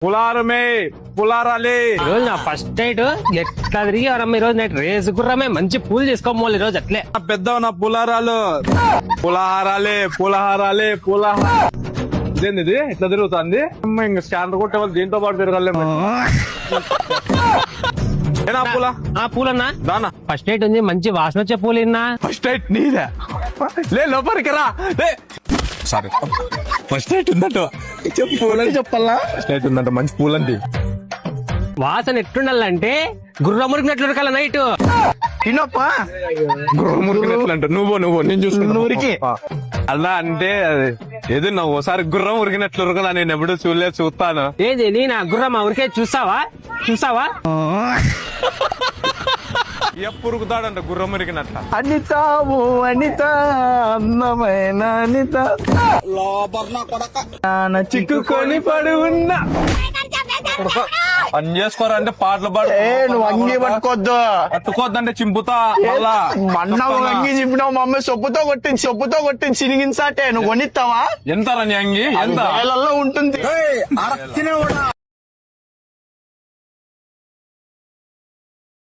పులారమే పులారాలే. ఈ రోజు నా ఫస్ట్ నైట్ ఎట్లా తిరిగి వరమ్మ. ఈ రోజు నైట్ రేసు గుర్రమే మంచి పూలు తీసుకోమోళ్ళు ఈ రోజు అట్లే. పెద్ద నా పులారాలు పులహారాలే పులహారాలే పులహార. ఇదేంది ఇది ఇట్లా తిరుగుతుంది? ఇంకా స్కానర్ కొట్టే వాళ్ళు దీంతో పాటు తిరగాలే. ఏనా పూల ఆ పూలన్నా దానా ఫస్ట్ నైట్ ఉంది మంచి వాసన వచ్చే పూలు ఇన్నా. ఫస్ట్ నైట్ నీదే లే లోపలికి రా. సారీ ఫస్ట్ నైట్ ఉందంట. చెప్పాలా ఫస్ట్ నైట్ ఉందంట. మంచి పూలండి. వాసన ఎట్లుండాలంటే గుర్రం మురికినట్లు ఉరకాల నైట్. తినప్పా మురికినట్లంట. నువ్వు నేను చూసుకున్నావురికి అలా అంటే ఏదో నువ్వు ఒకసారి గుర్రం ఉరికినట్లు ఉరకలా. నేను ఎప్పుడు చూడలేదు, చూస్తాను. ఏది నీ నా గుర్రం ఉరికే చూస్తావా? ఎప్పుడు ఉరుకుతాడంట గుర్రం ఉరికినట్ల. అనిత ఓ అనిత అందమైన అనిత చిక్కుకొని పడి ఉన్నా పని చేసుకోరంటే పాటలు పాడు. నువ్వు అంగి పట్టుకోవద్దు. పట్టుకోవద్దంటే చింపుతా. మన్నావు అంగి చింపినావు. మా అమ్మ సొప్పుతో కొట్టింది చినిగించాటే. నువ్వు కొనిస్తావా? ఎంత నీ అంగి ఎంత వేలల్లో ఉంటుంది.